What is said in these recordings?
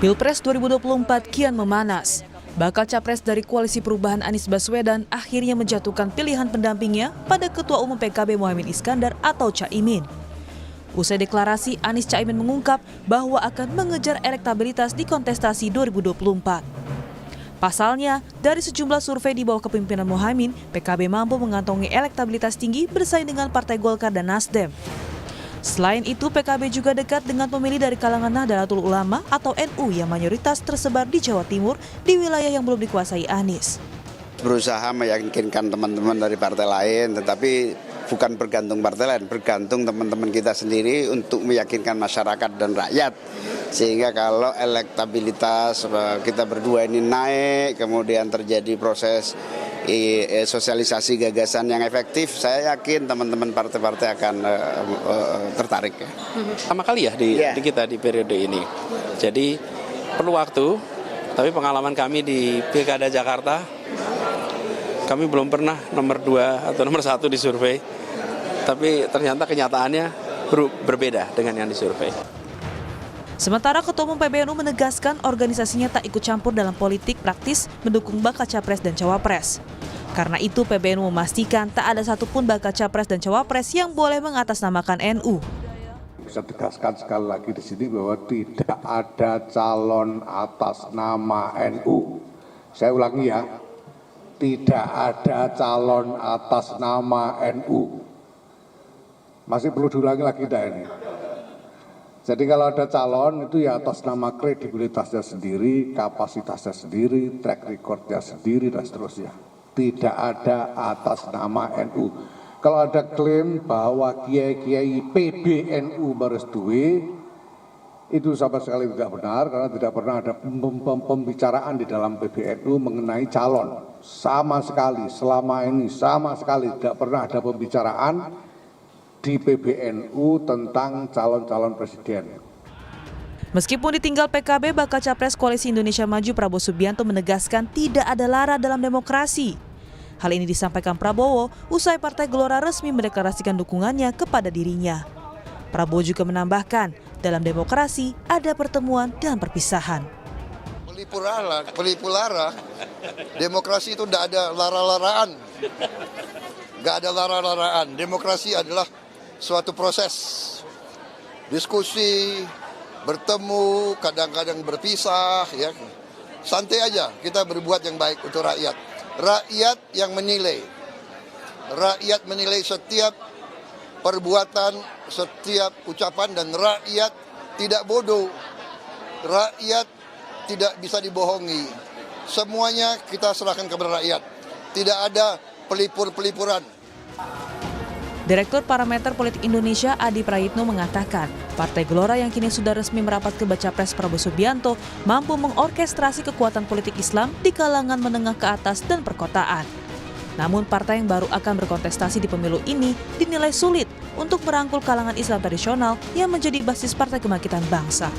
Pilpres 2024 kian memanas. Bakal capres dari Koalisi Perubahan Anies Baswedan akhirnya menjatuhkan pilihan pendampingnya pada Ketua Umum PKB Muhaimin Iskandar atau Caimin. Usai deklarasi, Anies Caimin mengungkap bahwa akan mengejar elektabilitas di kontestasi 2024. Pasalnya, dari sejumlah survei di bawah kepemimpinan Muhaimin, PKB mampu mengantongi elektabilitas tinggi bersaing dengan Partai Golkar dan Nasdem. Selain itu, PKB juga dekat dengan pemilih dari kalangan Nahdlatul Ulama atau NU yang mayoritas tersebar di Jawa Timur di wilayah yang belum dikuasai Anies. Berusaha meyakinkan teman-teman dari partai lain, tetapi bukan bergantung partai lain, bergantung teman-teman kita sendiri untuk meyakinkan masyarakat dan rakyat. Sehingga kalau elektabilitas kita berdua ini naik, kemudian terjadi proses sosialisasi gagasan yang efektif, saya yakin teman-teman partai-partai akan tertarik. Pertama kali ya di kita di periode ini. Jadi perlu waktu, tapi pengalaman kami di Pilkada Jakarta, kami belum pernah nomor 2 atau nomor 1 di survei, tapi ternyata kenyataannya berbeda dengan yang disurvei. Sementara Ketua Umum PBNU menegaskan organisasinya tak ikut campur dalam politik praktis mendukung bakal capres dan cawapres. Karena itu PBNU memastikan tak ada satupun bakal capres dan cawapres yang boleh mengatasnamakan NU. Bisa tegaskan sekali lagi di sini bahwa tidak ada calon atas nama NU. Saya ulangi ya, tidak ada calon atas nama NU. Masih perlu diulangi lagi dah ini. Jadi kalau ada calon itu ya atas nama kredibilitasnya sendiri, kapasitasnya sendiri, track recordnya sendiri dan seterusnya. Tidak ada atas nama NU. Kalau ada klaim bahwa kiai-kiai PBNU merestui, itu sama sekali tidak benar karena tidak pernah ada pembicaraan di dalam PBNU mengenai calon. Sama sekali, selama ini sama sekali tidak pernah ada pembicaraan di PBNU tentang calon-calon presiden. Meskipun ditinggal PKB, bakal capres Koalisi Indonesia Maju Prabowo Subianto menegaskan tidak ada lara dalam demokrasi. Hal ini disampaikan Prabowo usai Partai Gelora resmi mendeklarasikan dukungannya kepada dirinya. Prabowo juga menambahkan, dalam demokrasi ada pertemuan dan perpisahan. Pelipur lara. Demokrasi itu tidak ada lara-laraan. Nggak ada lara-laraan. Demokrasi adalah suatu proses. Diskusi, bertemu, kadang-kadang berpisah, ya. Santai aja, kita berbuat yang baik untuk rakyat. Rakyat yang menilai. Rakyat menilai setiap perbuatan, setiap ucapan, dan rakyat tidak bodoh. Rakyat tidak bisa dibohongi. Semuanya kita serahkan kepada rakyat. Tidak ada pelipur-pelipuran. Direktur Parameter Politik Indonesia Adi Prayitno mengatakan, Partai Gelora yang kini sudah resmi merapat ke baca pres Prabowo Subianto mampu mengorkestrasi kekuatan politik Islam di kalangan menengah ke atas dan perkotaan. Namun partai yang baru akan berkontestasi di pemilu ini dinilai sulit untuk merangkul kalangan Islam tradisional yang menjadi basis Partai Kebangkitan Bangsa.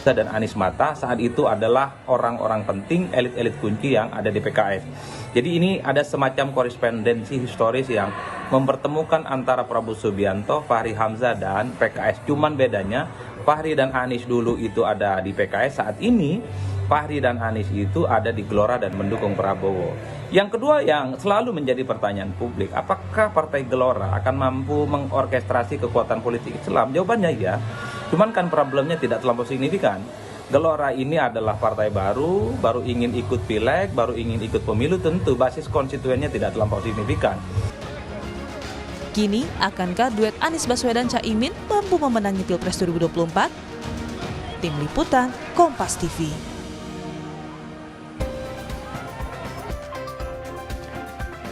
Dan Anies Mata saat itu adalah orang-orang penting, elit-elit kunci yang ada di PKS. Jadi ini ada semacam korespondensi historis yang mempertemukan antara Prabowo Subianto, Fahri Hamzah, dan PKS. Cuman bedanya Fahri dan Anies dulu itu ada di PKS, saat ini Fahri dan Anies itu ada di Gelora dan mendukung Prabowo. Yang kedua yang selalu menjadi pertanyaan publik, apakah Partai Gelora akan mampu mengorkestrasi kekuatan politik Islam? Jawabannya ya. Cuman kan problemnya tidak terlampau signifikan. Gelora ini adalah partai baru ingin ikut pileg, baru ingin ikut pemilu, tentu basis konstituennya tidak terlampau signifikan. Kini, akankah duet Anies Baswedan Caimin mampu memenangi Pilpres 2024? Tim Liputan, Kompas TV.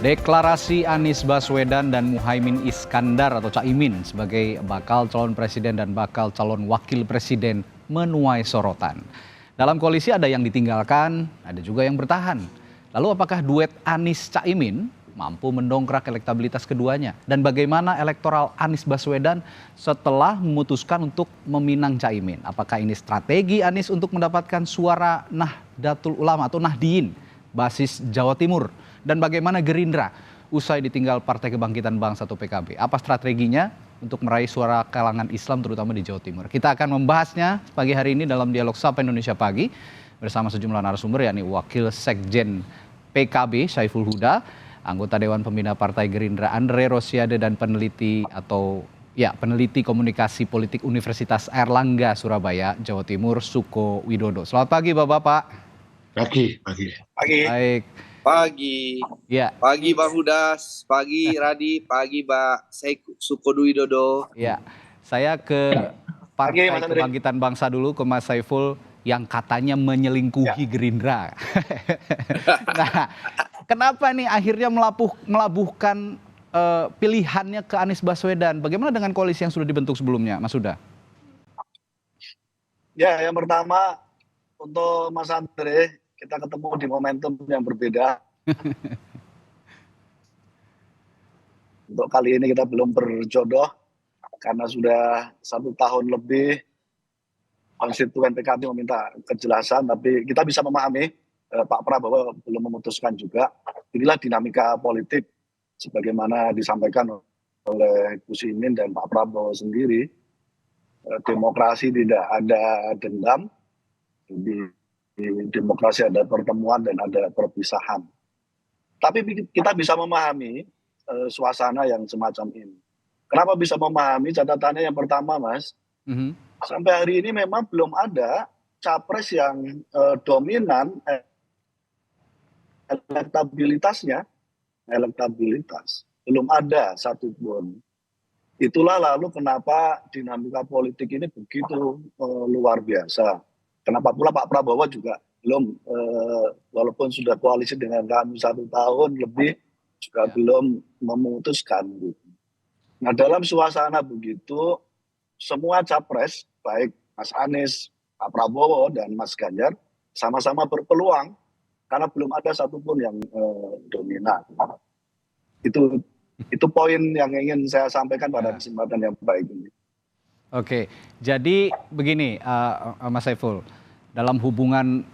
Deklarasi Anies Baswedan dan Muhaimin Iskandar atau Caimin sebagai bakal calon presiden dan bakal calon wakil presiden menuai sorotan. Dalam koalisi ada yang ditinggalkan, ada juga yang bertahan. Lalu apakah duet Anies Caimin mampu mendongkrak elektabilitas keduanya? Dan bagaimana elektoral Anies Baswedan setelah memutuskan untuk meminang Caimin? Apakah ini strategi Anies untuk mendapatkan suara Nahdlatul Ulama atau Nahdiyin, basis Jawa Timur? Dan bagaimana Gerindra usai ditinggal Partai Kebangkitan Bangsa atau PKB? Apa strateginya? untuk meraih suara kalangan Islam terutama di Jawa Timur. Kita akan membahasnya pagi hari ini dalam dialog Sapa Indonesia Pagi bersama sejumlah narasumber, yakni Wakil Sekjen PKB Saiful Huda, anggota Dewan Pembina Partai Gerindra Andre Rosiade, dan peneliti komunikasi politik Universitas Airlangga Surabaya, Jawa Timur, Suko Widodo. Selamat pagi Bapak-bapak. Pagi. Baik. Pagi. Ya. Pagi Pak Hudas, pagi Radi, pagi Pak Suko Widodo. Ya. Saya ke Partai Kebangkitan Bangsa dulu, ke Mas Saiful yang katanya menyelingkuhi Gerindra. Nah, kenapa nih akhirnya melabuhkan pilihannya ke Anies Baswedan? Bagaimana dengan koalisi yang sudah dibentuk sebelumnya, Mas Huda? Ya, yang pertama untuk Mas Andre, kita ketemu di momentum yang berbeda. Untuk kali ini kita belum berjodoh karena sudah 1 tahun lebih konstituen PKB meminta kejelasan, tapi kita bisa memahami Pak Prabowo belum memutuskan juga. Inilah dinamika politik sebagaimana disampaikan oleh Gus Imin dan Pak Prabowo sendiri. Demokrasi tidak ada dendam, di demokrasi ada pertemuan dan ada perpisahan. Tapi kita bisa memahami suasana yang semacam ini. Kenapa bisa memahami? Catatannya yang pertama, Mas, sampai hari ini memang belum ada capres yang dominan elektabilitas belum ada satupun. Itulah lalu kenapa dinamika politik ini begitu luar biasa. Kenapa pula Pak Prabowo juga belum, walaupun sudah koalisi dengan kami 1 tahun lebih, juga belum memutuskan. Nah, dalam suasana begitu, semua capres, baik Mas Anies, Pak Prabowo, dan Mas Ganjar, sama-sama berpeluang, karena belum ada satupun yang dominan. Itu poin yang ingin saya sampaikan pada kesempatan yang baik ini. Oke, jadi begini Mas Saiful, dalam hubungan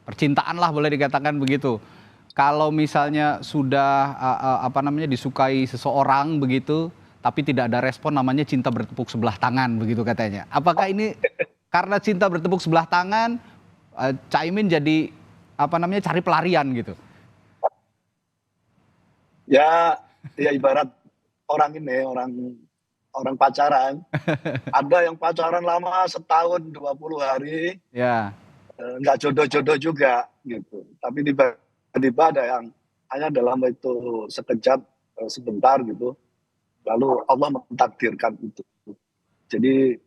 percintaan lah boleh dikatakan begitu. Kalau misalnya sudah disukai seseorang begitu, tapi tidak ada respon, namanya cinta bertepuk sebelah tangan begitu katanya. Apakah ini karena cinta bertepuk sebelah tangan, Caimin jadi cari pelarian gitu? Ya ibarat orang pacaran. Ada yang pacaran lama setahun 20 hari, nggak jodoh-jodoh juga gitu. Tapi tiba-tiba ada yang hanya dalam itu sekejap, sebentar gitu, lalu Allah mentakdirkan itu. Jadi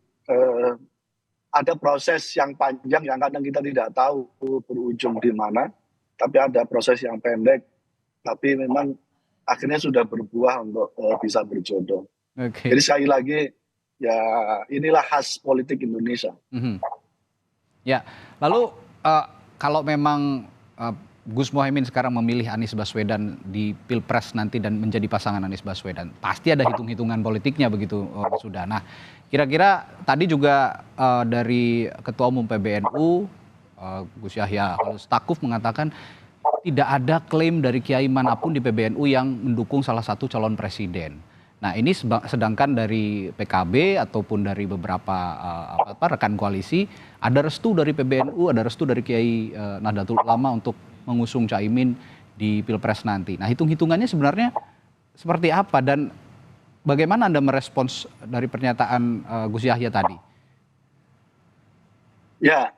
ada proses yang panjang yang kadang kita tidak tahu berujung di mana, tapi ada proses yang pendek, tapi memang akhirnya sudah berbuah untuk bisa berjodoh. Okay. Jadi sekali lagi, ya inilah khas politik Indonesia. Ya, lalu kalau memang Gus Muhaimin sekarang memilih Anies Baswedan di Pilpres nanti dan menjadi pasangan Anies Baswedan, pasti ada hitung-hitungan politiknya begitu, Mas Huda. Nah, kira-kira tadi juga dari Ketua Umum PBNU, Gus Yahya Stakuf, mengatakan tidak ada klaim dari kiai manapun di PBNU yang mendukung salah satu calon presiden. Nah, ini sedangkan dari PKB ataupun dari beberapa rekan koalisi ada restu dari PBNU, ada restu dari Kiai Nahdlatul Ulama untuk mengusung Caimin di Pilpres nanti. Nah, hitung-hitungannya sebenarnya seperti apa dan bagaimana Anda merespons dari pernyataan Gus Yahya tadi? Ya,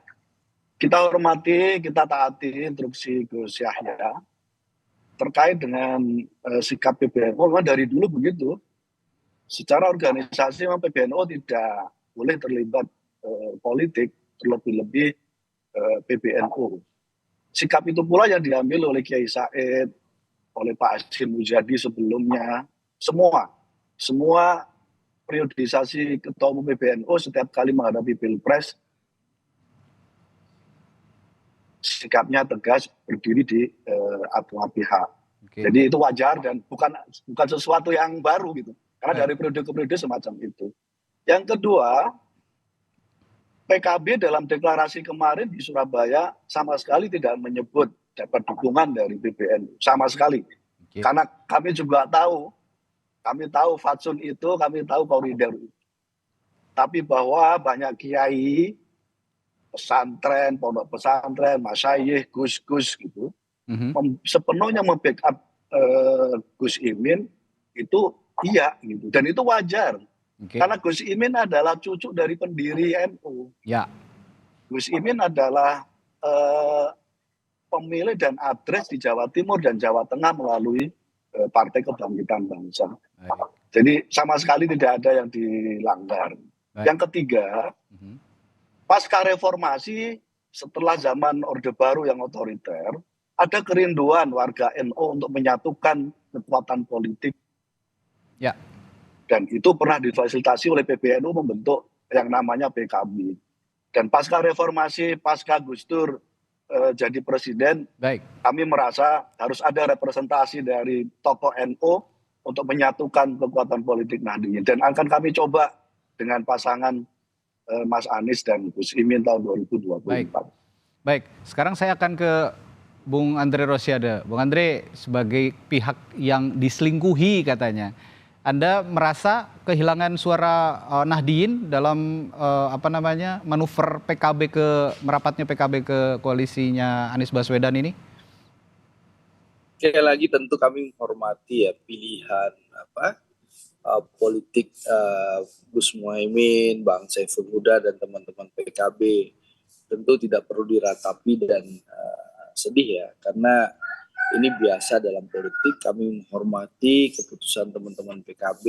kita hormati, kita taati instruksi Gus Yahya terkait dengan sikap PBNU. Memang dari dulu begitu. Secara organisasi memang PBNU tidak boleh terlibat politik, terlebih-lebih PBNU. Sikap itu pula yang diambil oleh Kiai Said, oleh Pak Hasyim Muzadi sebelumnya, semua periodisasi Ketua Umum PBNU setiap kali menghadapi Pilpres, sikapnya tegas, berdiri di atas pihak. Okay. Jadi itu wajar dan bukan sesuatu yang baru gitu. Karena dari periode ke periode semacam itu. Yang kedua, PKB dalam deklarasi kemarin di Surabaya sama sekali tidak menyebut dapat dukungan dari PBNU. Sama sekali. Okay. Karena kami juga tahu Kami tahu fatsun itu, kami tahu koridor itu. Tapi bahwa banyak kiai, pesantren, pondok pesantren, masyayikh, gus-gus gitu, sepenuhnya membackup Gus Imin itu iya gitu. Dan itu wajar. Karena Gus Imin adalah cucu dari pendiri NU. Ya. Gus Imin adalah pemilih dan adres di Jawa Timur dan Jawa Tengah melalui Partai Kebangkitan Bangsa. Jadi sama sekali tidak ada yang dilanggar. Yang ketiga, pasca reformasi setelah zaman Orde Baru yang otoriter, ada kerinduan warga NU untuk menyatukan kekuatan politik. Ya. Dan itu pernah difasilitasi oleh PBNU membentuk yang namanya PKB. Dan pasca reformasi, pasca Gus Dur jadi presiden, kami merasa harus ada representasi dari tokoh NU untuk menyatukan kekuatan politik Nahdliyin. Dan akan kami coba dengan pasangan Mas Anies dan Gus Imin tahun 2024. Baik, sekarang saya akan ke Bung Andre Rosiade. Bung Andre, sebagai pihak yang diselingkuhi katanya, Anda merasa kehilangan suara Nahdliyin dalam manuver PKB merapatnya PKB ke koalisinya Anies Baswedan ini? Sekali lagi tentu kami menghormati ya pilihan politik Gus Muhaimin, Bang Saiful Huda dan teman-teman PKB. Tentu tidak perlu diratapi dan sedih ya, karena ini biasa dalam politik. Kami menghormati keputusan teman-teman PKB.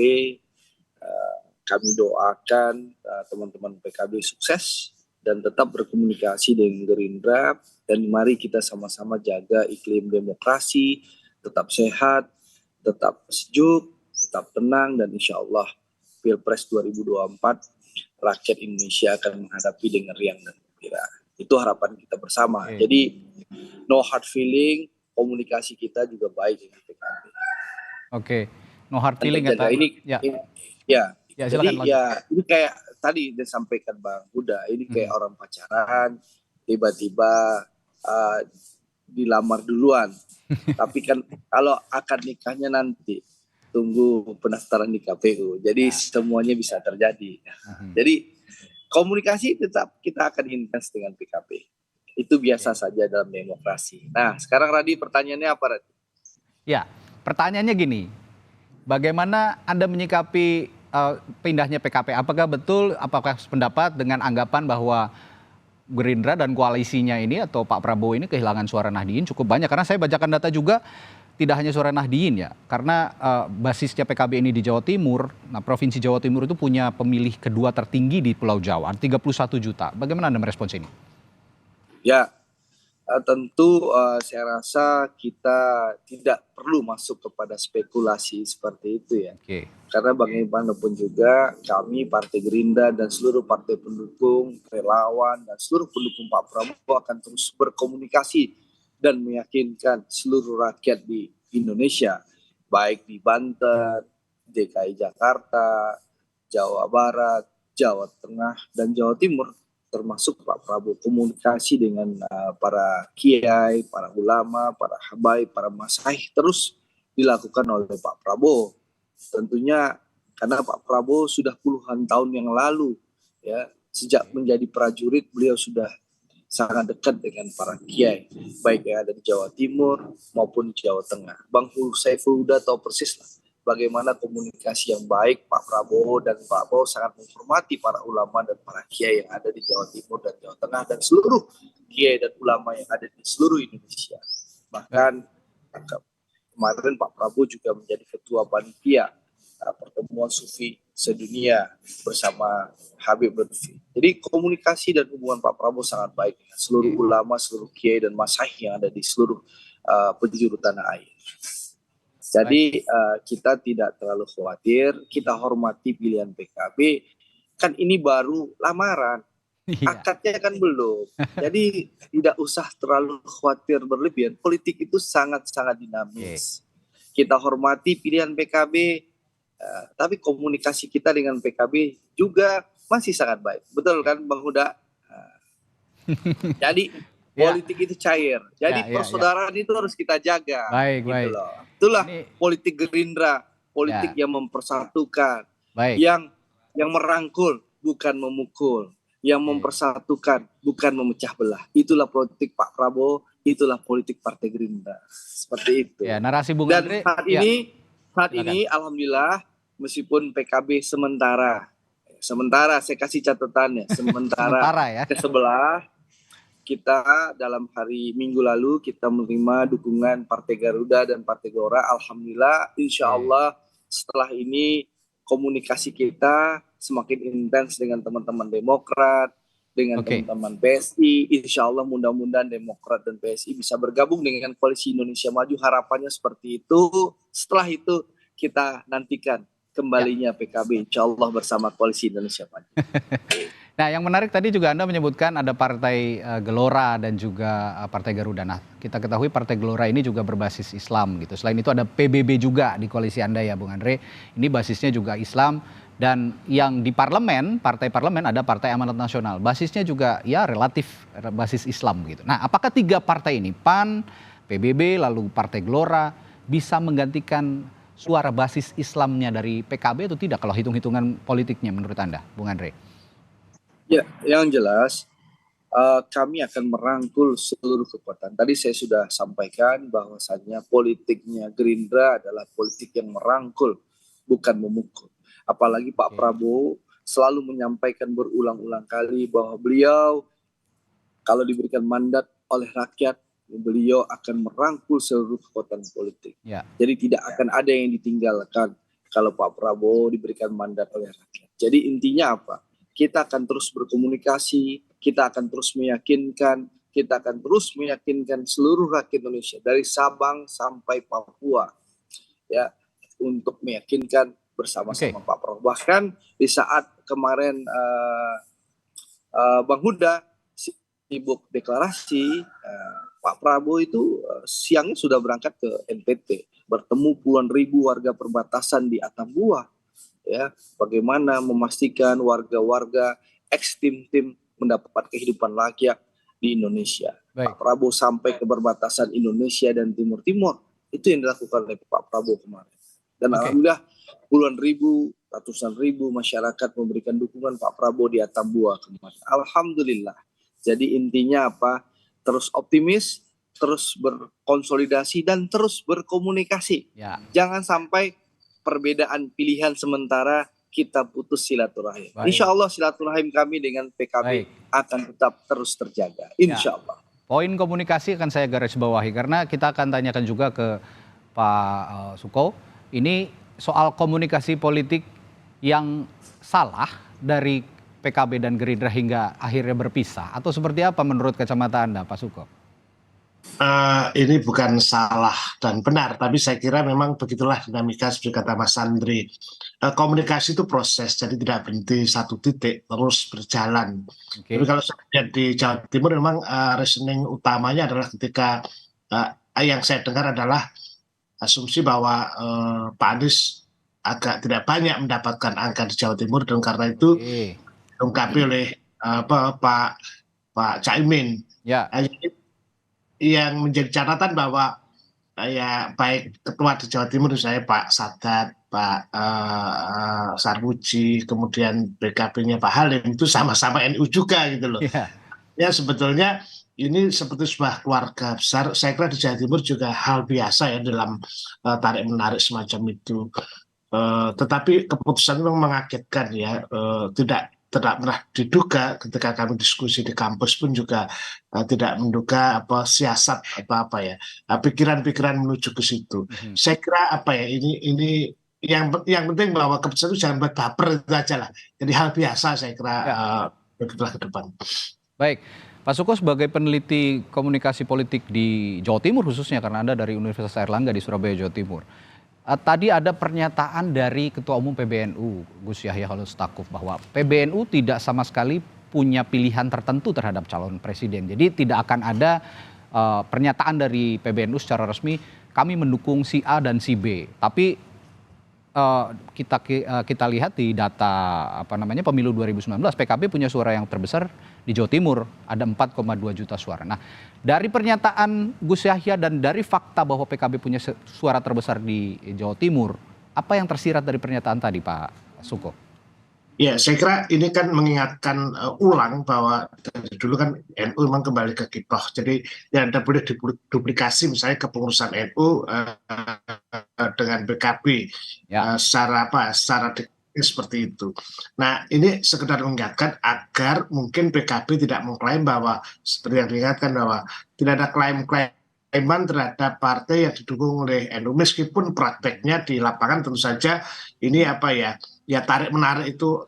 Kami doakan teman-teman PKB sukses dan tetap berkomunikasi dengan Gerindra. Dan mari kita sama-sama jaga iklim demokrasi, tetap sehat, tetap sejuk, tetap tenang, dan insya Allah Pilpres 2024 rakyat Indonesia akan menghadapi dengan riang dan gembira. Itu harapan kita bersama. Jadi no hard feeling, komunikasi kita juga baik dengan PKB. No hard feeling kata ini. Jadi silakan, ini kayak tadi disampaikan Bang Huda, ini kayak orang pacaran, tiba-tiba dilamar duluan. Tapi kan kalau akad nikahnya nanti tunggu pendaftaran di KPU. Jadi semuanya bisa terjadi. Jadi komunikasi tetap kita akan intens dengan PKB. Itu biasa saja dalam demokrasi. Nah, sekarang Radi, pertanyaannya apa, Radi? Ya, pertanyaannya gini. Bagaimana Anda menyikapi pindahnya PKP? Apakah sependapat dengan anggapan bahwa Gerindra dan koalisinya ini atau Pak Prabowo ini kehilangan suara Nahdliyin cukup banyak? Karena saya bacakan data juga tidak hanya suara Nahdliyin ya. Karena basisnya PKB ini di Jawa Timur, nah Provinsi Jawa Timur itu punya pemilih kedua tertinggi di Pulau Jawa, 31 juta. Bagaimana Anda merespons ini? Ya, tentu saya rasa kita tidak perlu masuk kepada spekulasi seperti itu ya. Karena bagaimanapun juga kami Partai Gerindra dan seluruh partai pendukung, relawan, dan seluruh pendukung Pak Prabowo akan terus berkomunikasi dan meyakinkan seluruh rakyat di Indonesia, baik di Banten, DKI Jakarta, Jawa Barat, Jawa Tengah, dan Jawa Timur, termasuk Pak Prabowo, komunikasi dengan para kiai, para ulama, para habaib, para masyayikh terus dilakukan oleh Pak Prabowo. Tentunya karena Pak Prabowo sudah puluhan tahun yang lalu ya, sejak menjadi prajurit beliau sudah sangat dekat dengan para kiai, baik yang ada di Jawa Timur maupun di Jawa Tengah. Bang Saiful Huda tahu persis lah bagaimana komunikasi yang baik Pak Prabowo, dan Pak Prabowo sangat menghormati para ulama dan para kiai yang ada di Jawa Timur dan Jawa Tengah dan seluruh kiai dan ulama yang ada di seluruh Indonesia. Bahkan kemarin Pak Prabowo juga menjadi ketua panitia pertemuan Sufi sedunia bersama Habib Lutfi. Jadi komunikasi dan hubungan Pak Prabowo sangat baik dengan seluruh ulama, seluruh kiai dan masyayikh yang ada di seluruh penjuru tanah air. Jadi kita tidak terlalu khawatir, kita hormati pilihan PKB. Kan ini baru lamaran, akadnya kan belum. Jadi tidak usah terlalu khawatir berlebihan. Politik itu sangat-sangat dinamis. Kita hormati pilihan PKB, tapi komunikasi kita dengan PKB juga masih sangat baik. Betul kan Bang Huda? Jadi politik itu cair. Jadi persaudaraan itu harus kita jaga. Baik. Itulah politik Gerindra politik yang mempersatukan, Baik. yang merangkul bukan memukul, yang mempersatukan bukan memecah belah. Itulah politik Pak Prabowo, itulah politik Partai Gerindra. Seperti itu. Ya, narasi Bung Dan Andre. saat ini alhamdulillah meskipun PKB sementara saya kasih catatannya, Sementara ya. ke sebelah, kita dalam hari Minggu lalu kita menerima dukungan Partai Garuda dan Partai Gelora. Alhamdulillah, insya Allah setelah ini komunikasi kita semakin intens dengan teman-teman Demokrat, dengan teman-teman PSI. Insya Allah mudah-mudahan Demokrat dan PSI bisa bergabung dengan Koalisi Indonesia Maju. Harapannya seperti itu. Setelah itu kita nantikan kembalinya PKB, insya Allah bersama Koalisi Indonesia Maju. Nah, yang menarik tadi juga Anda menyebutkan ada Partai Gelora dan juga Partai Garuda. Nah, kita ketahui Partai Gelora ini juga berbasis Islam gitu. Selain itu ada PBB juga di koalisi Anda ya, Bung Andre. Ini basisnya juga Islam. Dan yang di parlemen, partai parlemen ada Partai Amanat Nasional. Basisnya juga ya relatif basis Islam gitu. Nah, apakah 3 partai ini, PAN, PBB, lalu Partai Gelora, bisa menggantikan suara basis Islamnya dari PKB atau tidak kalau hitung-hitungan politiknya menurut Anda, Bung Andre? Ya, yang jelas kami akan merangkul seluruh kekuatan. Tadi saya sudah sampaikan bahwasannya politiknya Gerindra adalah politik yang merangkul, bukan memukul. Apalagi Pak Prabowo selalu menyampaikan berulang-ulang kali bahwa beliau kalau diberikan mandat oleh rakyat, beliau akan merangkul seluruh kekuatan politik. Ya. Jadi tidak akan ada yang ditinggalkan kalau Pak Prabowo diberikan mandat oleh rakyat. Jadi intinya apa? Kita akan terus berkomunikasi, kita akan terus meyakinkan, seluruh rakyat Indonesia dari Sabang sampai Papua ya untuk meyakinkan bersama-sama Pak Prabowo. Bahkan di saat kemarin Bang Huda sibuk deklarasi, Pak Prabowo itu siangnya sudah berangkat ke NTT, bertemu puluhan ribu warga perbatasan di Atambua. Ya, bagaimana memastikan warga-warga ex-tim-tim mendapat kehidupan layak di Indonesia. Pak Prabowo sampai ke perbatasan Indonesia dan Timur Timur. Itu yang dilakukan oleh Pak Prabowo kemarin. Dan alhamdulillah puluhan ribu, ratusan ribu masyarakat memberikan dukungan Pak Prabowo di Atambua kemarin. Alhamdulillah. Jadi intinya apa? Terus optimis, terus berkonsolidasi dan terus berkomunikasi. Ya. Jangan sampai perbedaan pilihan sementara kita putus silaturahim. Insya Allah silaturahim kami dengan PKB akan tetap terus terjaga. Insya Allah. Poin komunikasi akan saya garis bawahi karena kita akan tanyakan juga ke Pak Suko. Ini soal komunikasi politik yang salah dari PKB dan Gerindra hingga akhirnya berpisah atau seperti apa menurut kacamata Anda, Pak Suko? Ini bukan salah dan benar, tapi saya kira memang begitulah dinamika seperti kata Mas Andri. Komunikasi itu proses, jadi tidak berhenti satu titik, terus berjalan. Tapi kalau saya lihat di Jawa Timur memang reasoning utamanya adalah ketika yang saya dengar adalah asumsi bahwa Pak Anies agak tidak banyak mendapatkan angka di Jawa Timur dan karena itu diungkapi oleh Pak Caimin. Ya. Yang menjadi catatan bahwa ya baik ketua di Jawa Timur saya Pak Sadat, Pak Sarmuji, kemudian BKB-nya Pak Halim itu sama-sama NU juga gitu loh. Ya sebetulnya ini seperti sebuah keluarga besar. Saya kira di Jawa Timur juga hal biasa ya dalam tarik menarik semacam itu. Tetapi keputusan memang mengagetkan ya, tidak pernah diduga ketika kami diskusi di kampus pun juga tidak menduga siasat apa ya, pikiran-pikiran menuju ke situ. Saya kira ini yang penting bahwa keputusan itu jangan buat baper itu aja lah. Jadi hal biasa saya kira begitulah ke depan. Baik. Pak Suko sebagai peneliti komunikasi politik di Jawa Timur khususnya karena Anda dari Universitas Airlangga di Surabaya, Jawa Timur. Tadi ada pernyataan dari Ketua Umum PBNU Gus Yahya Holil-Stakuf bahwa PBNU tidak sama sekali punya pilihan tertentu terhadap calon presiden. Jadi tidak akan ada pernyataan dari PBNU secara resmi kami mendukung si A dan si B. Tapi kita lihat di data pemilu 2019 PKB punya suara yang terbesar di Jawa Timur, ada 4,2 juta suara. Nah, dari pernyataan Gus Yahya dan dari fakta bahwa PKB punya suara terbesar di Jawa Timur, Apa yang tersirat dari pernyataan tadi, Pak Suko? Ya, saya kira ini kan mengingatkan ulang bahwa dari dulu kan NU memang kembali ke kiprah. Jadi tidak boleh duplikasi misalnya kepengurusan NU dengan PKB secara seperti itu. Nah, ini sekedar mengingatkan agar mungkin PKB tidak mengklaim bahwa seperti yang diingatkan bahwa tidak ada klaiman terhadap partai yang didukung oleh NU, meskipun prakteknya di lapangan tentu saja ini tarik menarik itu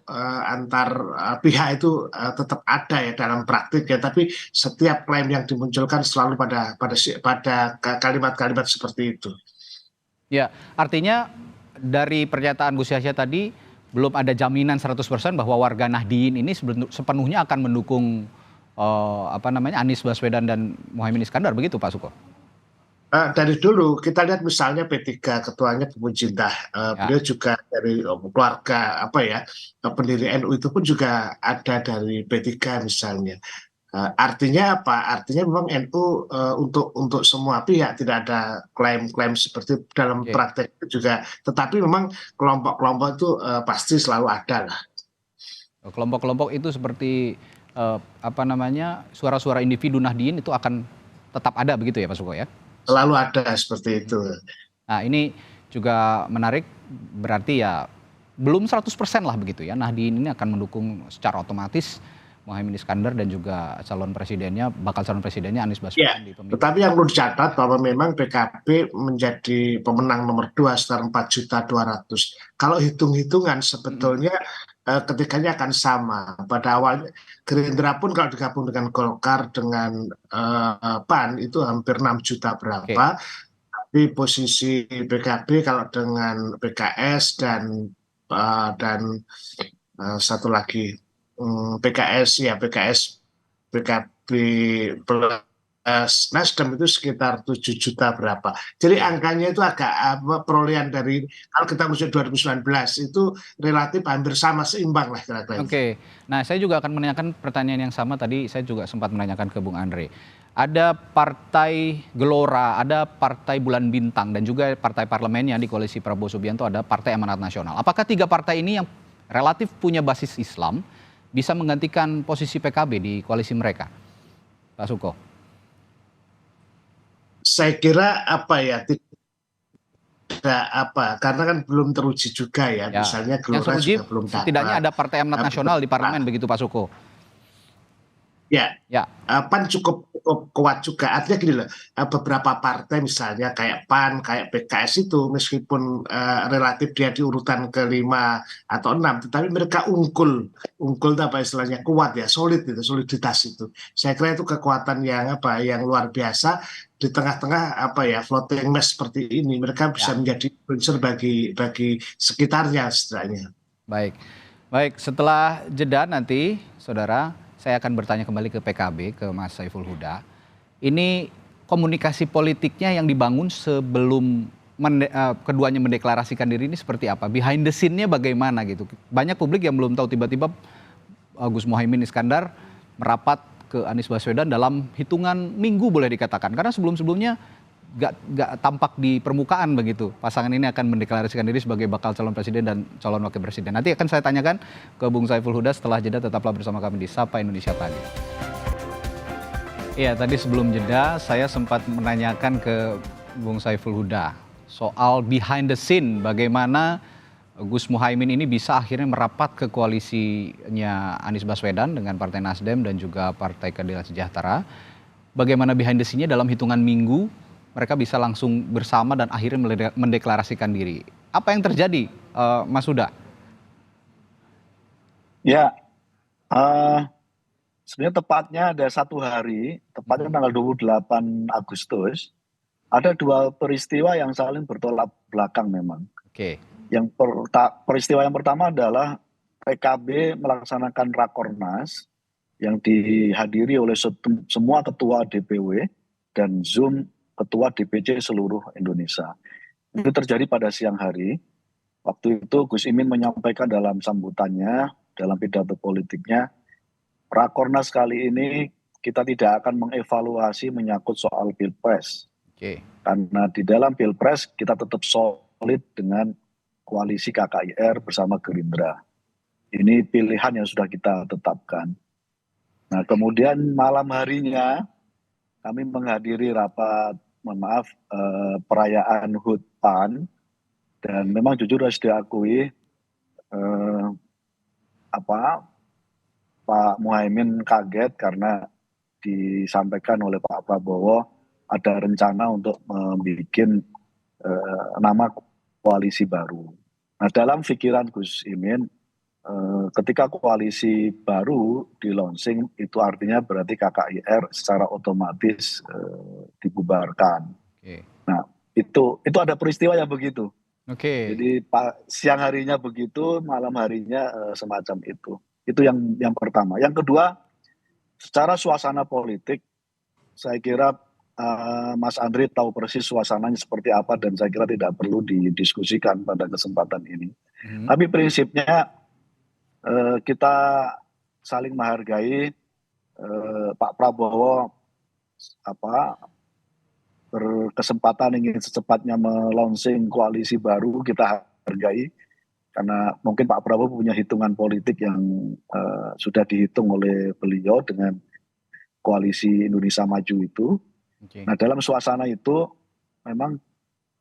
antar pihak itu tetap ada ya dalam praktik ya, tapi setiap klaim yang dimunculkan selalu pada kalimat-kalimat seperti itu. Ya, artinya dari pernyataan Gus Yahya tadi belum ada jaminan 100% bahwa warga Nahdien ini sepenuhnya akan mendukung Anies Baswedan dan Muhaimin Iskandar, begitu Pak Suko? Dari dulu kita lihat misalnya P3 ketuanya Bu Cinta, beliau juga dari keluarga pendiri NU itu pun juga ada dari P3 misalnya. Artinya apa? Artinya memang NU untuk semua pihak, tidak ada klaim-klaim seperti dalam praktek juga. Tetapi memang kelompok-kelompok itu pasti selalu ada lah. Kelompok-kelompok itu seperti suara-suara individu Nahdien itu akan tetap ada begitu ya Pak Suko ya? Selalu ada seperti itu. Nah, ini juga menarik, berarti ya belum 100% lah begitu ya. Nahdien ini akan mendukung secara otomatis Muhaimin Iskandar dan juga bakal calon presidennya Anies Baswedan di pemilu. Tetapi yang perlu dicatat bahwa memang PKB menjadi pemenang nomor 2 sekitar 4.200.000. Kalau hitung-hitungan sebetulnya ketiganya akan sama. Pada awalnya Gerindra pun kalau digabung dengan Golkar dengan PAN itu hampir 6 juta berapa. Tapi posisi PKB kalau dengan PKS dan satu lagi PKB plus Nasdem itu sekitar 7 juta berapa. Jadi angkanya itu agak perolehan dari kalau kita musim 2019 itu relatif hampir sama, seimbang lah kira-kira. Oke. Nah, saya juga akan menanyakan pertanyaan yang sama tadi, saya juga sempat menanyakan ke Bung Andre. Ada Partai Gelora, ada Partai Bulan Bintang dan juga partai parlemennya di koalisi Prabowo Subianto, ada Partai Amanat Nasional. Apakah 3 partai ini yang relatif punya basis Islam bisa menggantikan posisi PKB di koalisi mereka, Pak Suko? Saya kira karena kan belum teruji juga ya. Misalnya Gelora juga belum dapat. Setidaknya ada Partai Amanat Nasional di parlemen begitu Pak Suko. Ya. PAN cukup kuat juga. Artinya gini loh, beberapa partai misalnya kayak PAN, kayak PKS itu meskipun relatif dia di urutan ke-5 atau 6, tetapi mereka unggul itu istilahnya kuat ya, solid itu, soliditas itu. Saya kira itu kekuatan yang luar biasa di tengah-tengah floating mess seperti ini. Mereka bisa menjadi influencer bagi sekitarnya istilahnya. Baik, setelah jeda nanti saudara, saya akan bertanya kembali ke PKB, ke Mas Saiful Huda. Ini komunikasi politiknya yang dibangun sebelum keduanya mendeklarasikan diri ini seperti apa? Behind the scene-nya bagaimana gitu? Banyak publik yang belum tahu, tiba-tiba Gus Muhaimin Iskandar merapat ke Anies Baswedan dalam hitungan minggu boleh dikatakan. Karena sebelum-sebelumnya gak tampak di permukaan begitu. Pasangan ini akan mendeklarasikan diri sebagai bakal calon presiden dan calon wakil presiden. Nanti akan saya tanyakan ke Bung Saiful Huda setelah jeda. Tetaplah bersama kami di Sapa Indonesia Pagi. Iya, tadi sebelum jeda saya sempat menanyakan ke Bung Saiful Huda soal behind the scene, bagaimana Gus Muhaimin ini bisa akhirnya merapat ke koalisinya Anies Baswedan dengan Partai Nasdem dan juga Partai Keadilan Sejahtera. Bagaimana behind the scene-nya dalam hitungan minggu mereka bisa langsung bersama dan akhirnya mendeklarasikan diri. Apa yang terjadi, Mas Huda? Ya, sebenarnya tepatnya ada 1 hari, tepatnya tanggal 28 Agustus, ada 2 peristiwa yang saling bertolak belakang memang. Oke. Peristiwa yang pertama adalah PKB melaksanakan Rakornas yang dihadiri oleh semua ketua DPW dan Zoom ketua DPC seluruh Indonesia. Itu terjadi pada siang hari. Waktu itu Gus Imin menyampaikan dalam sambutannya, dalam pidato politiknya, Rakornas kali ini kita tidak akan mengevaluasi menyangkut soal Pilpres. Karena di dalam Pilpres kita tetap solid dengan koalisi KKIR bersama Gerindra. Ini pilihan yang sudah kita tetapkan. Nah, kemudian malam harinya kami menghadiri rapat, perayaan HUT PAN, dan memang jujur harus diakui Pak Muhaimin kaget karena disampaikan oleh Pak Prabowo ada rencana untuk membuat nama koalisi baru. Nah, dalam pikiran Gus Imin, ketika koalisi baru di launching itu artinya berarti KKIR secara otomatis dibubarkan. Nah, itu ada peristiwa yang begitu. Jadi siang harinya begitu, malam harinya semacam itu. Itu yang pertama. Yang kedua, secara suasana politik, saya kira Mas Andri tahu persis suasananya seperti apa dan saya kira tidak perlu didiskusikan pada kesempatan ini. Tapi prinsipnya kita saling menghargai. Pak Prabowo berkesempatan ingin secepatnya melaunching koalisi baru, kita hargai karena mungkin Pak Prabowo punya hitungan politik yang sudah dihitung oleh beliau dengan koalisi Indonesia Maju itu. Nah, dalam suasana itu memang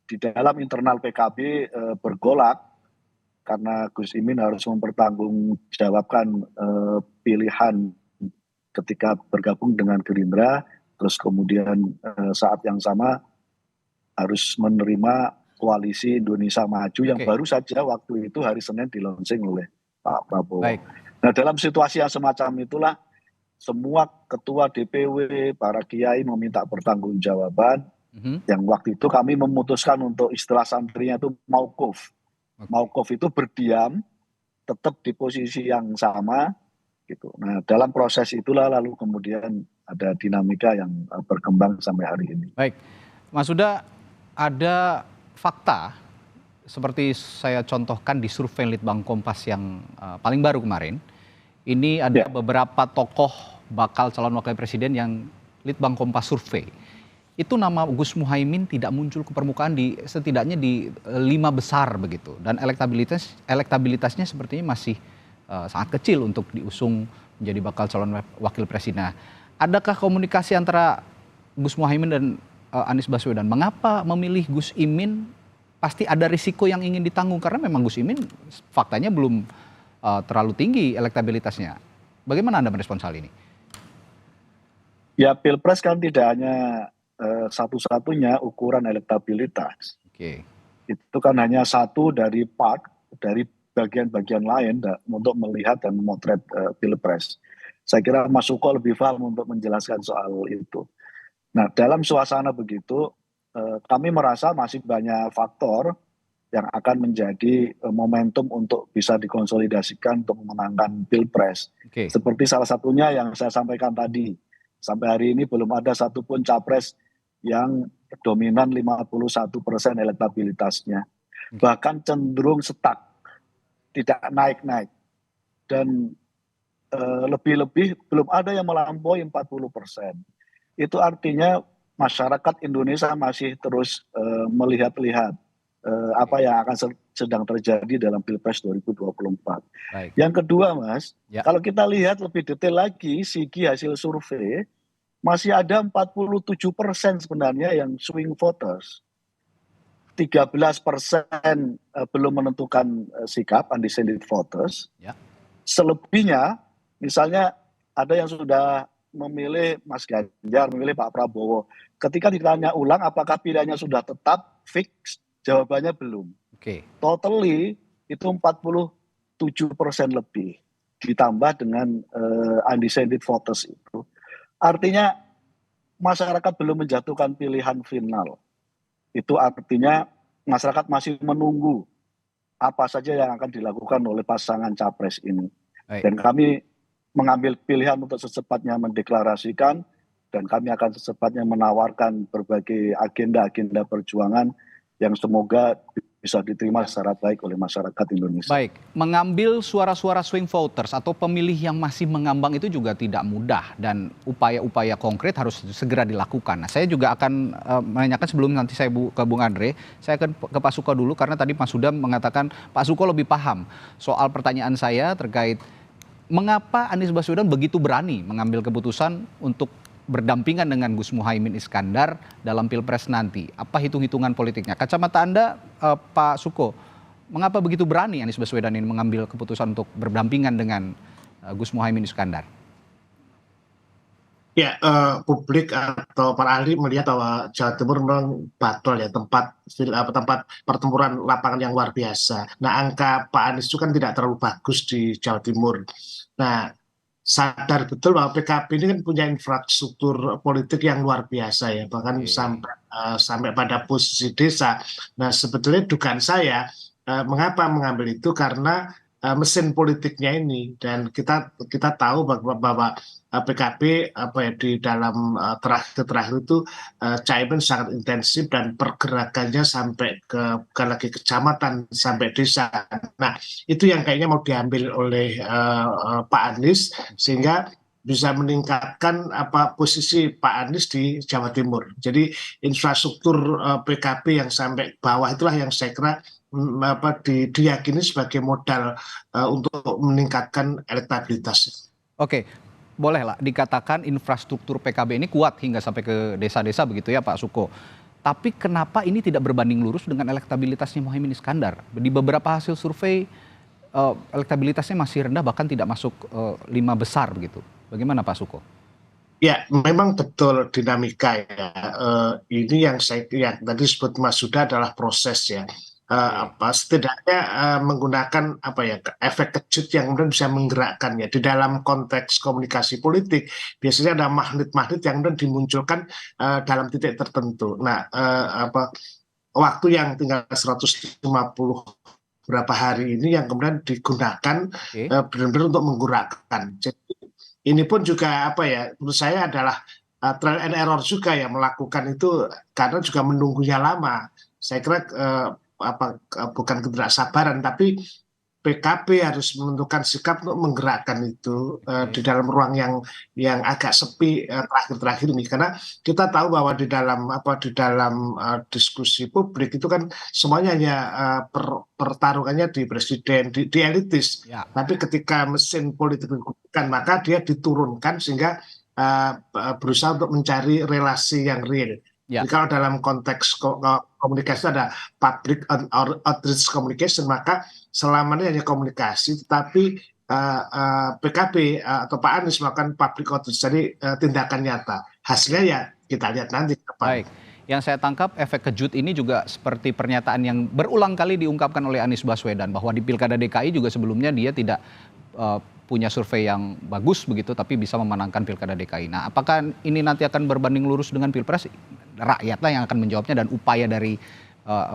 di dalam internal PKB bergolak karena Gus Imin harus mempertanggungjawabkan pilihan ketika bergabung dengan Gerindra, terus kemudian saat yang sama harus menerima koalisi Indonesia Maju yang baru saja waktu itu hari Senin di-launching oleh Pak Prabowo. Nah, dalam situasi yang semacam itulah semua ketua DPW, para kiai meminta pertanggungjawaban. Yang waktu itu kami memutuskan untuk istilah santrinya itu maukuf. Maukuf itu berdiam, tetap di posisi yang sama, gitu. Nah, dalam proses itulah lalu kemudian ada dinamika yang berkembang sampai hari ini. Baik, Mas Huda, ada fakta seperti saya contohkan di survei Litbang Kompas yang paling baru kemarin. Ini ada beberapa tokoh bakal calon wakil presiden yang Litbang Kompas survei. Itu nama Gus Muhaimin tidak muncul ke permukaan setidaknya di 5 besar begitu. Dan elektabilitasnya sepertinya masih sangat kecil untuk diusung menjadi bakal calon wakil presiden. Nah, adakah komunikasi antara Gus Muhaimin dan Anies Baswedan? Mengapa memilih Gus Imin? Pasti ada risiko yang ingin ditanggung karena memang Gus Imin faktanya belum terlalu tinggi elektabilitasnya. Bagaimana Anda merespons hal ini? Ya, Pilpres kan tidak hanya satu-satunya ukuran elektabilitas. Itu kan hanya satu dari bagian-bagian lain untuk melihat dan memotret Pilpres. Saya kira Mas Suko lebih paham untuk menjelaskan soal itu. Nah, dalam suasana begitu, kami merasa masih banyak faktor yang akan menjadi momentum untuk bisa dikonsolidasikan untuk memenangkan Pilpres. Seperti salah satunya yang saya sampaikan tadi, sampai hari ini belum ada satupun capres yang dominan 51% elektabilitasnya. Bahkan cenderung stuck, tidak naik-naik. Dan lebih-lebih belum ada yang melampaui 40%. Itu artinya masyarakat Indonesia masih terus melihat-lihat apa yang akan sedang terjadi dalam Pilpres 2024. Yang kedua, Mas, kalau kita lihat lebih detail lagi, segi hasil survei, masih ada 47% sebenarnya yang swing voters. 13% belum menentukan sikap, undecided voters. Selebihnya, misalnya ada yang sudah memilih Mas Ganjar, memilih Pak Prabowo. Ketika ditanya ulang apakah pilihannya sudah tetap, fix, jawabannya belum. Totally itu 47% lebih. Ditambah dengan undecided voters itu. Artinya masyarakat belum menjatuhkan pilihan final. Itu artinya masyarakat masih menunggu apa saja yang akan dilakukan oleh pasangan capres ini. Dan kami mengambil pilihan untuk secepatnya mendeklarasikan dan kami akan secepatnya menawarkan berbagai agenda-agenda perjuangan yang semoga bisa diterima secara baik oleh masyarakat Indonesia. Baik, mengambil suara-suara swing voters atau pemilih yang masih mengambang itu juga tidak mudah dan upaya-upaya konkret harus segera dilakukan. Nah, saya juga akan menanyakan sebelum nanti saya ke Bung Andre, saya akan ke Pak Suko dulu karena tadi Mas Sudam mengatakan Pak Suko lebih paham soal pertanyaan saya terkait mengapa Anies Baswedan begitu berani mengambil keputusan untuk berdampingan dengan Gus Muhaimin Iskandar dalam Pilpres nanti. Apa hitung-hitungan politiknya? Kacamata Anda, Pak Suko, mengapa begitu berani Anies Baswedan ini mengambil keputusan untuk berdampingan dengan Gus Muhaimin Iskandar? Ya, publik atau para ahli melihat bahwa Jawa Timur memang battle ya, tempat pertempuran lapangan yang luar biasa. Nah, angka Pak Anies itu kan tidak terlalu bagus di Jawa Timur. Nah, sadar betul bahwa PKB ini kan punya infrastruktur politik yang luar biasa ya, bahkan sampai pada posisi desa. Nah, sebetulnya dugaan saya mengapa mengambil itu karena mesin politiknya ini, dan kita tahu bahwa PKB di dalam terakhir itu Caimin sangat intensif dan pergerakannya sampai bukan lagi kecamatan sampai desa. Nah, itu yang kayaknya mau diambil oleh Pak Anies sehingga bisa meningkatkan posisi Pak Anies di Jawa Timur. Jadi infrastruktur PKB yang sampai bawah itulah yang saya kira diyakini sebagai modal untuk meningkatkan elektabilitas. Oke, bolehlah dikatakan infrastruktur PKB ini kuat hingga sampai ke desa-desa begitu ya Pak Suko. Tapi kenapa ini tidak berbanding lurus dengan elektabilitasnya Muhaimin Iskandar? Di beberapa hasil survei elektabilitasnya masih rendah, bahkan tidak masuk 5 besar begitu. Bagaimana Pak Suko? Ya, memang betul dinamika ya. Ini yang tadi disebut Mas Suda adalah proses ya. Setidaknya menggunakan efek kejut yang kemudian bisa menggerakkannya di dalam konteks komunikasi politik. Biasanya ada magnet-magnet yang kemudian dimunculkan dalam titik tertentu. Nah, waktu yang tinggal 150 berapa hari ini yang kemudian digunakan benar-benar untuk menggerakkan. Jadi ini pun juga menurut saya adalah trial and error juga ya melakukan itu, karena juga menunggunya lama. Saya kira bukan ketidaksabaran, tapi PKB harus menentukan sikap untuk menggerakkan itu di dalam ruang yang agak sepi terakhir-terakhir ini, karena kita tahu bahwa di dalam diskusi publik itu kan semuanya hanya pertarungannya di presiden, di elitis. Ya. Tapi ketika mesin politik digunakan, maka dia diturunkan sehingga berusaha untuk mencari relasi yang real. Ya. Jadi kalau dalam konteks komunikasi ada public outreach communication, maka selama ini hanya komunikasi, tetapi PKB atau Pak Anies melakukan public outreach, jadi tindakan nyata. Hasilnya ya kita lihat nanti ke depan. Baik, yang saya tangkap efek kejut ini juga seperti pernyataan yang berulang kali diungkapkan oleh Anies Baswedan, bahwa di Pilkada DKI juga sebelumnya dia tidak punya survei yang bagus begitu, tapi bisa memenangkan Pilkada DKI. Nah, apakah ini nanti akan berbanding lurus dengan Pilpres? Rakyatlah yang akan menjawabnya dan upaya dari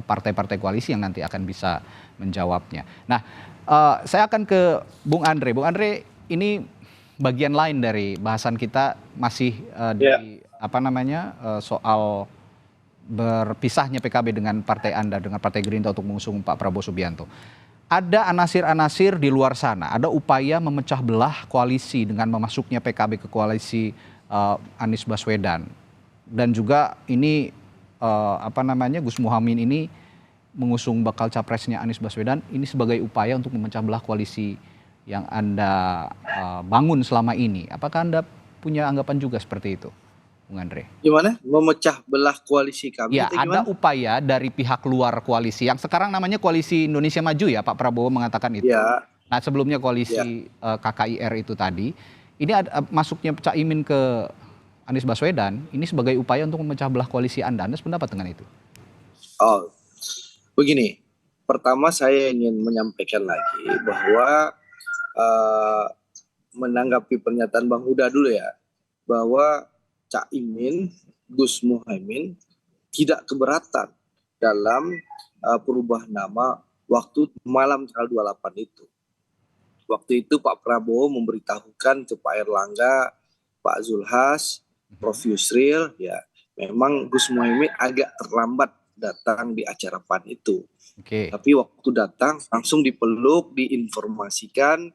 partai-partai koalisi yang nanti akan bisa menjawabnya. Nah, saya akan ke Bung Andre. Bung Andre, ini bagian lain dari bahasan kita masih soal berpisahnya PKB dengan partai Anda, dengan Partai Gerindra untuk mengusung Pak Prabowo Subianto. Ada anasir-anasir di luar sana, ada upaya memecah belah koalisi dengan memasuknya PKB ke koalisi Anies Baswedan. Dan juga ini Gus Muhaimin ini mengusung bakal capresnya Anies Baswedan ini sebagai upaya untuk memecah belah koalisi yang Anda bangun selama ini. Apakah Anda punya anggapan juga seperti itu, Bung Andre? Gimana? Memecah belah koalisi kami? Ya, ada upaya dari pihak luar koalisi yang sekarang namanya Koalisi Indonesia Maju ya, Pak Prabowo mengatakan itu. Ya. Nah, sebelumnya koalisi KKIR itu tadi, ini masuknya Caimin ke Anies Baswedan ini sebagai upaya untuk memecah belah koalisi Anda. Anda sependapat dengan itu? Oh, begini. Pertama saya ingin menyampaikan lagi bahwa menanggapi pernyataan Bang Huda dulu ya, bahwa Caimin, Gus Muhaimin tidak keberatan dalam perubahan nama waktu malam tanggal 28 itu. Waktu itu Pak Prabowo memberitahukan ke Pak Erlangga, Pak Zulhas, Prof. Yusril, ya memang Gus Muhaimin agak terlambat datang di acara PAN itu. Oke. Tapi waktu datang langsung dipeluk, diinformasikan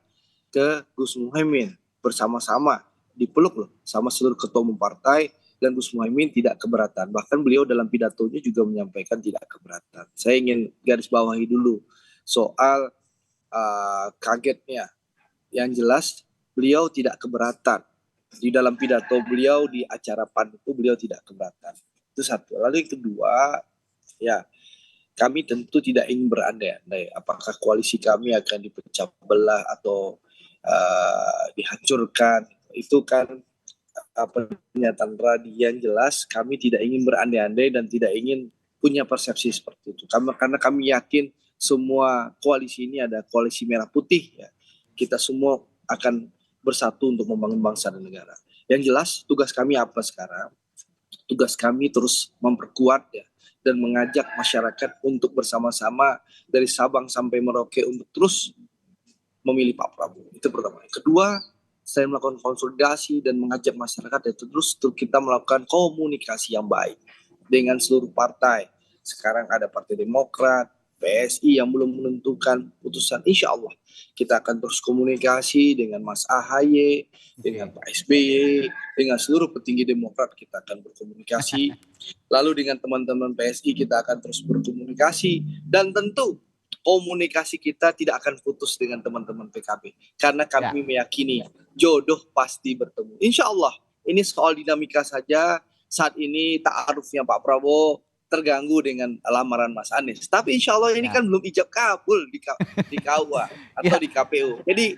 ke Gus Muhaimin bersama-sama, dipeluk loh sama seluruh ketua umum partai, dan Gus Muhaimin tidak keberatan. Bahkan beliau dalam pidatonya juga menyampaikan tidak keberatan. Saya ingin garis bawahi dulu soal kagetnya. Yang jelas beliau tidak keberatan. Di dalam pidato beliau di acara PAN itu beliau tidak keberatan. Itu satu. Lalu yang kedua, ya kami tentu tidak ingin berandai-andai apakah koalisi kami akan dipecah belah atau dihancurkan. Itu kan pernyataan radian jelas. Kami tidak ingin berandai-andai dan tidak ingin punya persepsi seperti itu. Karena kami yakin semua koalisi ini ada koalisi merah putih. Ya. Kita semua akan bersatu untuk membangun bangsa dan negara. Yang jelas tugas kami apa sekarang? Tugas kami terus memperkuat ya, dan mengajak masyarakat untuk bersama-sama dari Sabang sampai Merauke untuk terus memilih Pak Prabowo. Itu pertama. Kedua, saya melakukan konsolidasi dan mengajak masyarakat itu terus kita melakukan komunikasi yang baik dengan seluruh partai. Sekarang ada Partai Demokrat, PSI yang belum menentukan putusan. Insya Allah kita akan terus komunikasi dengan Mas AHY, dengan Pak SBY, dengan seluruh petinggi Demokrat kita akan berkomunikasi. Lalu dengan teman-teman PSI kita akan terus berkomunikasi. Dan tentu komunikasi kita tidak akan putus dengan teman-teman PKB. Karena kami meyakini jodoh pasti bertemu. Insya Allah ini soal dinamika saja. Saat ini ta'arufnya Pak Prabowo terganggu dengan lamaran Mas Anies. Tapi insya Allah ini kan belum ijab kabul di KUA atau di KPU. Jadi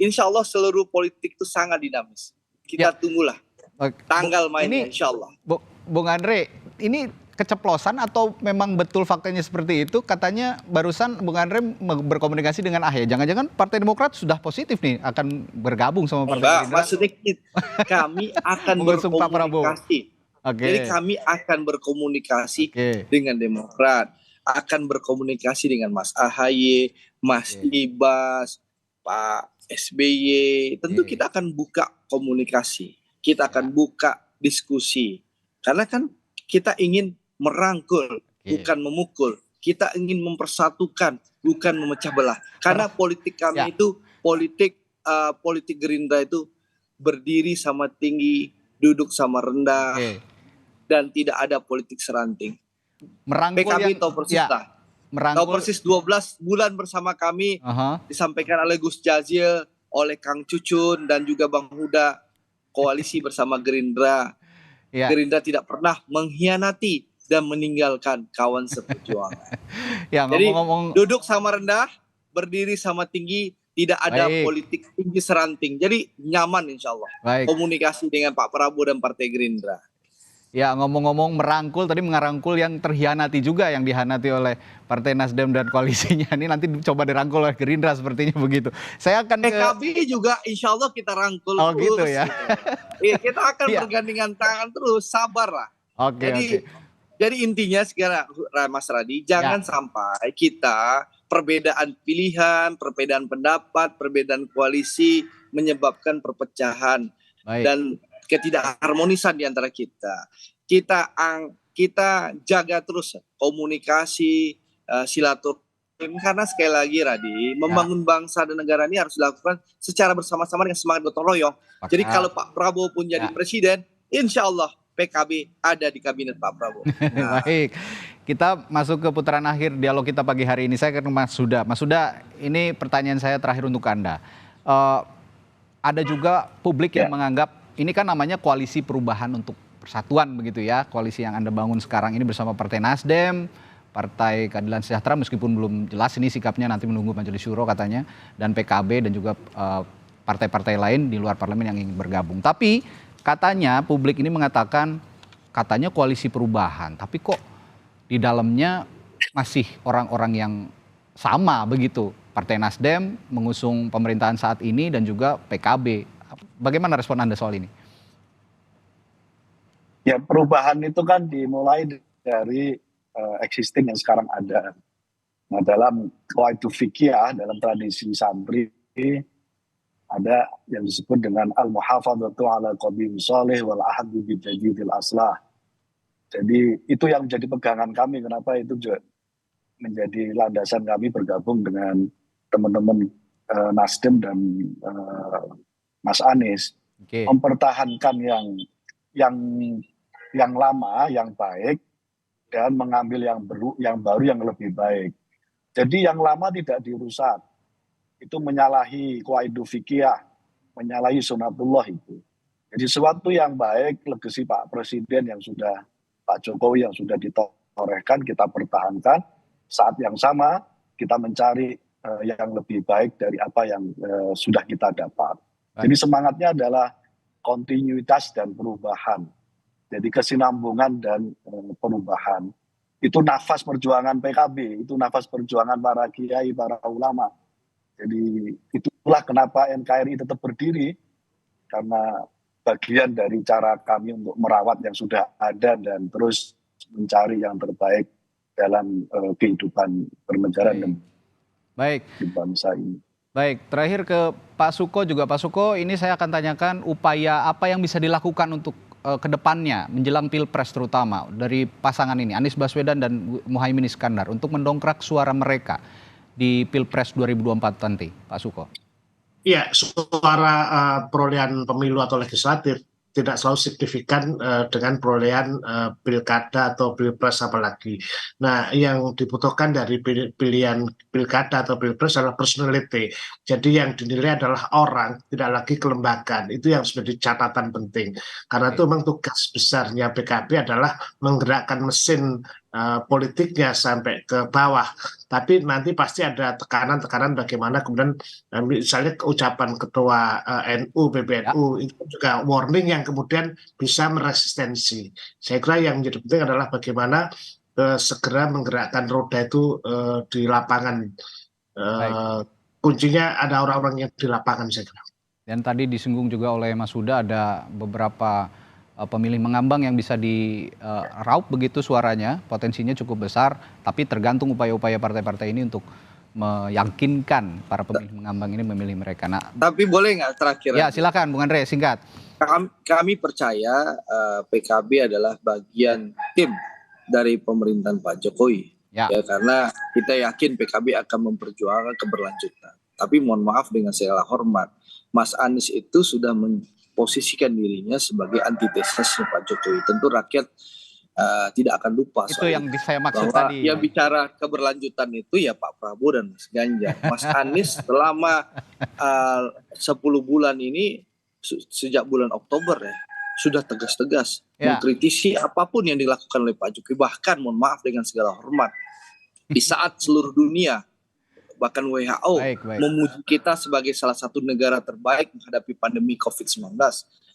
insya Allah seluruh politik itu sangat dinamis. Kita tunggulah tanggal mainnya insya Allah. Bung Andre, ini keceplosan atau memang betul faktanya seperti itu? Katanya barusan Bung Andre berkomunikasi dengan AHY. Jangan-jangan Partai Demokrat sudah positif nih akan bergabung sama Partai Gerindra? Maksudnya kami akan berkomunikasi. Jadi kami akan berkomunikasi dengan Demokrat, akan berkomunikasi dengan Mas AHY, Mas Ibas, Pak SBY. Tentu kita akan buka komunikasi, kita akan buka diskusi. Karena kan kita ingin merangkul, bukan memukul. Kita ingin mempersatukan, bukan memecah belah. Karena politik kami itu, politik Gerindra itu berdiri sama tinggi, duduk sama rendah. Dan tidak ada politik seranting. Merangkul PKB tahu persis lah. Tahu persis 12 bulan bersama kami disampaikan oleh Gus Jazil, oleh Kang Cucun dan juga Bang Huda, koalisi bersama Gerindra. Gerindra tidak pernah mengkhianati dan meninggalkan kawan seperjuangan. Jadi duduk sama rendah, berdiri sama tinggi, tidak ada politik tinggi seranting. Jadi nyaman insya Allah komunikasi dengan Pak Prabowo dan Partai Gerindra. Ya, ngomong-ngomong merangkul, tadi mengarangkul yang terhianati juga, yang dihianati oleh Partai Nasdem dan koalisinya. Ini nanti coba dirangkul oleh Gerindra sepertinya begitu. Saya akan PKB juga insya Allah kita rangkul terus. Gitu ya. Iya, kita akan bergandengan tangan terus, sabarlah. Jadi intinya sekarang Mas Radi, jangan sampai kita perbedaan pilihan, perbedaan pendapat, perbedaan koalisi menyebabkan perpecahan dan ketidakharmonisan di antara kita. Kita jaga terus komunikasi, silaturahmi, karena sekali lagi Radi, membangun bangsa dan negara ini harus dilakukan secara bersama-sama dengan semangat gotong royong. Jadi kalau Pak Prabowo pun jadi presiden, insya Allah PKB ada di kabinet Pak Prabowo. Baik, kita masuk ke putaran akhir dialog kita pagi hari ini. Saya ke Mas Huda. Mas Huda, ini pertanyaan saya terakhir untuk Anda. Ada juga publik yang menganggap ini kan namanya koalisi perubahan untuk persatuan begitu ya. Koalisi yang Anda bangun sekarang ini bersama Partai Nasdem, Partai Keadilan Sejahtera meskipun belum jelas ini sikapnya, nanti menunggu Majelis Syuro katanya, dan PKB dan juga partai-partai lain di luar parlemen yang ingin bergabung. Tapi katanya publik ini mengatakan katanya koalisi perubahan, tapi kok di dalamnya masih orang-orang yang sama begitu. Partai Nasdem mengusung pemerintahan saat ini dan juga PKB. Bagaimana respon Anda soal ini? Ya, perubahan itu kan dimulai dari existing yang sekarang ada. Nah, dalam qawaidul fikih, dalam tradisi santri ada yang disebut dengan al-muhafadzatu ala qadim shalih wal ahdu bi tajdidil aslah. Jadi itu yang menjadi pegangan kami, kenapa itu juga menjadi landasan kami bergabung dengan teman-teman Nasdem dan Mas Anies. Mempertahankan yang lama, yang baik, dan mengambil yang baru yang lebih baik. Jadi yang lama tidak dirusak. Itu menyalahi qaidu fikih, menyalahi sunatullah itu. Jadi sesuatu yang baik, legasi Pak Presiden yang sudah, Pak Jokowi yang sudah ditorehkan, kita pertahankan. Saat yang sama, kita mencari yang lebih baik dari apa yang sudah kita dapat. Jadi semangatnya adalah kontinuitas dan perubahan. Jadi kesinambungan dan perubahan. Itu nafas perjuangan PKB, itu nafas perjuangan para kiai, para ulama. Jadi itulah kenapa NKRI tetap berdiri, karena bagian dari cara kami untuk merawat yang sudah ada dan terus mencari yang terbaik dalam kehidupan bernegara dan di bangsa ini. Baik, terakhir ke Pak Suko juga. Pak Suko, ini saya akan tanyakan upaya apa yang bisa dilakukan untuk kedepannya menjelang Pilpres terutama dari pasangan ini, Anies Baswedan dan Muhaimin Iskandar, untuk mendongkrak suara mereka di Pilpres 2024 nanti, Pak Suko. Iya, suara perolehan pemilu atau legislatif tidak selalu signifikan dengan perolehan pilkada atau pilpres apalagi. Nah, yang dibutuhkan dari pilihan pilkada atau pilpres adalah personality. Jadi yang dinilai adalah orang, tidak lagi kelembagaan. Itu yang menjadi catatan penting. Karena itu memang tugas besarnya PKB adalah menggerakkan mesin politiknya sampai ke bawah. Tapi nanti pasti ada tekanan-tekanan bagaimana kemudian misalnya ucapan ketua NU, PBNU itu juga warning yang kemudian bisa meresistensi. Saya kira yang menjadi penting adalah bagaimana segera menggerakkan roda itu di lapangan. Kuncinya ada orang-orang yang di lapangan, saya kira. Dan tadi disinggung juga oleh Mas Huda, ada beberapa pemilih mengambang yang bisa diraup begitu suaranya, potensinya cukup besar, tapi tergantung upaya-upaya partai-partai ini untuk meyakinkan para pemilih mengambang ini memilih mereka. Nah, tapi boleh nggak terakhir? Ya, silakan Bung Andre, singkat. Kami percaya PKB adalah bagian tim dari pemerintahan Pak Jokowi. Ya, karena kita yakin PKB akan memperjuangkan keberlanjutan. Tapi mohon maaf dengan segala hormat, Mas Anies itu sudah posisikan dirinya sebagai antitesisnya Pak Jokowi. Tentu rakyat tidak akan lupa itu yang saya maksud bahwa tadi. Yang bicara keberlanjutan itu ya Pak Prabowo dan Mas Ganjar. Mas Anies selama 10 bulan ini sejak bulan Oktober ya sudah tegas-tegas mengkritisi apapun yang dilakukan oleh Pak Jokowi. Bahkan mohon maaf dengan segala hormat, di saat seluruh dunia bahkan WHO memuji kita sebagai salah satu negara terbaik menghadapi pandemi COVID-19.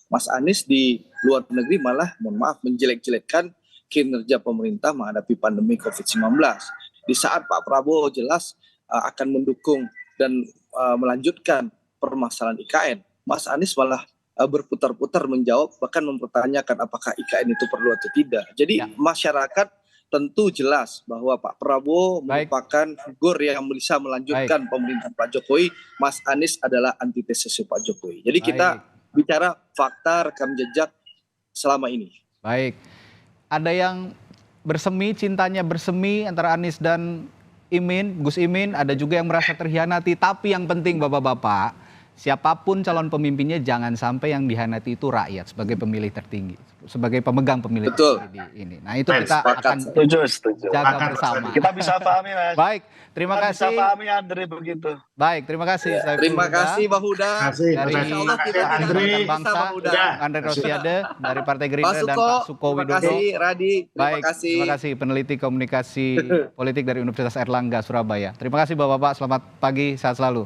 Mas Anies di luar negeri malah, mohon maaf, menjelek-jelekkan kinerja pemerintah menghadapi pandemi COVID-19. Di saat Pak Prabowo jelas akan mendukung dan melanjutkan permasalahan IKN, Mas Anies malah berputar-putar menjawab, bahkan mempertanyakan apakah IKN itu perlu atau tidak. Jadi masyarakat tentu jelas bahwa Pak Prabowo merupakan figur yang bisa melanjutkan pemerintahan Pak Jokowi. Mas Anies adalah antitesis Pak Jokowi. Jadi kita bicara fakta rekam jejak selama ini. Baik. Ada yang cintanya bersemi antara Anies dan Gus Imin. Ada juga yang merasa terhianati. Tapi yang penting Bapak-bapak, siapapun calon pemimpinnya jangan sampai yang dihianati itu rakyat sebagai pemilih tertinggi, sebagai pemegang pemilih tertinggi ini. Nah, itu kita akan jaga bersama. Kita bisa pahami, Mas. Baik, terima kasih. Bisa pahami Andre begitu. Baik, terima kasih. Terima kasih Pak Huda. Dari Bangsa, Andre Rosiade dari Partai Gerindra dan Pak Suko Widodo. Terima kasih Radi. Terima kasih peneliti komunikasi politik dari Universitas Airlangga Surabaya. Terima kasih Bapak-bapak, selamat pagi, sehat selalu.